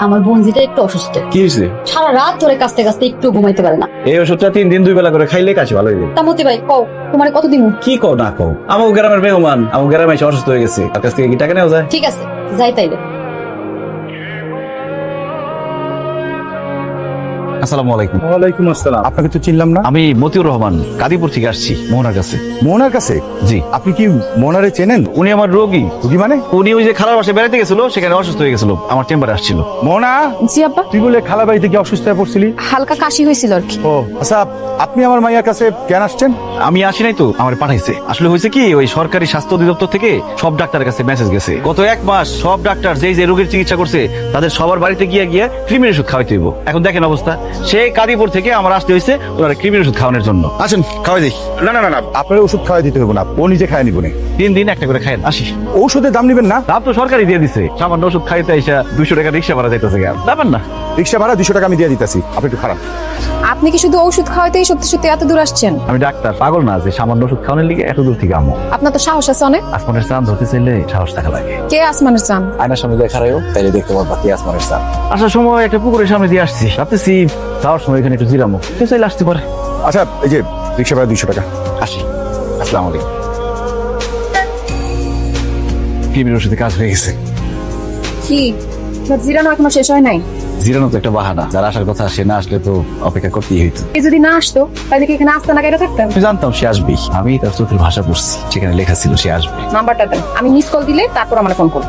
আমার বোনজিটা একটু অসুস্থ। কি হয়েছে? সারা রাত ধরে কাঁচতে কাঁচতে একটু ঘুমাইতে পারে না। এই ওষুধটা 3 দিন 2 বেলা করে খাইলে কাছে ভালো হয়ে যাবে। তা মতি ভাই কও তোমার কত দিন? কি কও না কও, আমার গ্রামের মেহমান, আমার গ্রামে এসে অসুস্থ হয়ে গেছে, তার কাছ থেকে কি টাকা নেওয়া যায়? ঠিক আছে যাই তাইলে। আসসালামু আলাইকুম। ওয়ালাইকুম আসসালাম। আপনাকে তো চিনলাম না। আমি মতিউর রহমান, কাদিপুর থেকে আসছি মোহনার কাছে। মোহনার কাছে? জি। আপনি কি মোহনারে চেনেন? উনি আমার রোগী। রুগী মানে? উনি ওই যে খালার বাসায় বেড়াতে গেছিল, সেখানে অসুস্থ হয়ে গেছিল, আমার চেম্বারে আসছিল। মোহনা, জি আব্বা, তুই বলে খালা বাড়িতে কি অসুস্থ হয়ে পড়ছিলি? হালকা কাশি হয়েছিল আর কি। ও আচ্ছা, আপনি আমার মাইয়ার কাছে কেন আসছেন? আমি আসি নাই তো, আমার পাঠাইছে। আসলে হয়েছে কি, ওই সরকারি স্বাস্থ্য অধিদপ্তর থেকে সব ডাক্তারের কাছে মেসেজ গেছে, গত 1 মাস সব ডাক্তার যেই যে রোগীর চিকিৎসা করছে তাদের সবার বাড়িতে গিয়ে গিয়ে কৃমির ওষুধ খাওয়াইতে হইব। এখন দেখেন অবস্থা, সেই কাদিপুর থেকে আমার আসতে হয়েছে ওনারা কৃমির ওষুধ খাওয়ানোর জন্য। আসেন খাওয়াই দিই। না না না না, আপনার ওষুধ খাওয়াই দিতে হবে না, ও নিজে খায় নিব না। 3 দিন একটা করে খায়েন, আসি। ঔষধের দাম নেবেন না? দাম তো সরকারই দিয়ে দিছে, সামান্য ওষুধ খাইতে আইসা 200 টাকা রিক্সা ভাড়া যাইতেছে, যাবেন না? রিক্সা ভাড়া 200 টাকা আমি দিয়ে দিতেছি, আপনি একটু খারাপ। আপনি কি শুধু ওষুধ খাওয়াতেই সত্যি সত্যি এত দূর আসছেন? আমি ডাক্তার, পাগল না যে সামান্য ওষুধ খাওয়ানোর লিগে এত দূর থেকে আমো। আপনার তো সাহস আছে অনেক। আসমানের চাঁদ ধরতে চাইলে সাহস থাকা লাগে। কে আসমানের চান? আয়নার সামনে দেখা রাখো, তাইলে দেখতে পারবা কি আসমানের চাঁদ। আসার সময় একটা পুকুরের সামনে দিয়ে আসছি, ভাবতেছি যাওয়ার সময় এখানে একটু জিরামো, কেউ চাইলে আসতে পারে। আচ্ছা, এই যে রিক্সা ভাড়া 200 টাকা। আসি। আসসালামু আলাইকুম। কৃমির ওষুধে কাজ হয়ে গেছে। কি জিরানো এখনো শেষ হয় নাই? জিরানো তো একটা বাহানা, যারা আসার কথা সে না আসলে তো অপেক্ষা করতেই হইতো। এই যদি না আসতো তাহলে কি এখানে আসতে না কেটে থাকতেন? আমি জানতাম সে আসবেই, আমি তার চোখের ভাষা পড়ছি, সেখানে লেখা ছিল সে আসবে। নাম্বারটা দেন, আমি মিস কল দিলে তারপর আমার ফোন করব।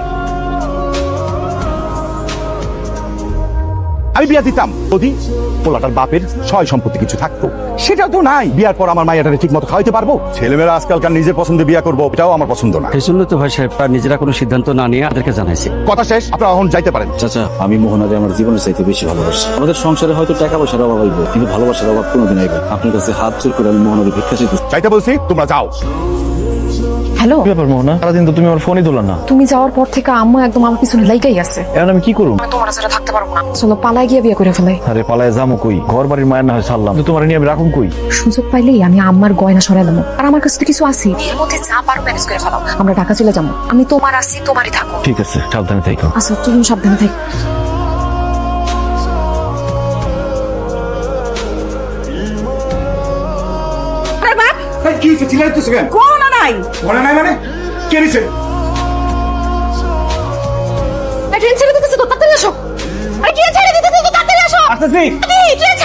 আমি বিয়া দিতাম যদি পোলাটার বাপের সয় সম্পত্তি কিছু থাকতো, সেটাও তো নাই। বিয়ার পর আমার মাইয়াটারে ঠিক মতো খাওয়াইতে পারবো? ছেলেমেয়েরা আজকালকার নিজের পছন্দে বিয়া করবো, এটাও আমার পছন্দ না। সেই জন্য তো ভাই সাহেব নিজেরা কোনো সিদ্ধান্ত না নিয়ে আমাদেরকে জানাইছে। কথা শেষ, আপনারা এখন যাইতে পারেন। চাচা, আমি মোহনাকে আমার জীবনের চাইতে বেশি ভালোবাসি। আমাদের সংসারে হয়তো টাকা পয়সার অভাব হইব, কিন্তু ভালোবাসার অভাব কোনোদিন আইবে না। আপনার কাছে হাত জোর করে আমি মোহনাকে ভিক্ষা চাইতেছি। যাইতে বলছি, তোমরা যাও। হ্যালো, ব্যাপার মোহনা, সারাদিন তো তুমি আমার ফোনই তোলা না। তুমি যাওয়ার পর থেকে আম্মু একদম আমার পিছনে লাইগাই আছে। এখন আমি কি করব? আমি তোমার ছাড়া থাকতে পারবো না, চলো পালাই গিয়ে বিয়ে করে ফেলাই। আরে পালায় যাবো কই, ঘর বাড়ির মায়ের না হয় ছাড়লাম, কিন্তু তোমার নিয়ে আমি রাখুন কই? সুযোগ পাইলেই আমি আম্মার গয়না সরাইলাম, আর আমার কাছে তো কিছু আছে, এর মধ্যে যা পারো ম্যানেজ করে ফেলাও। আমরা ঢাকা চলে যাবো, আমি তোমার আছি, তোমারই থাকো। ঠিক আছে, সাবধানে থাকো। আচ্ছা তুমি সাবধানে থাকো। কি হয়েছে, চিল্লাইতেছো কেন? কোন নাই মনে নাই মানে? কে নিছে? ট্রেন ছেড়ে দিতেছে তো, তাড়াতাড়ি আসো। আরে কি ছেড়ে দিতেছে তো, তাড়াতাড়ি আসো। আসতেছি। ট্রেন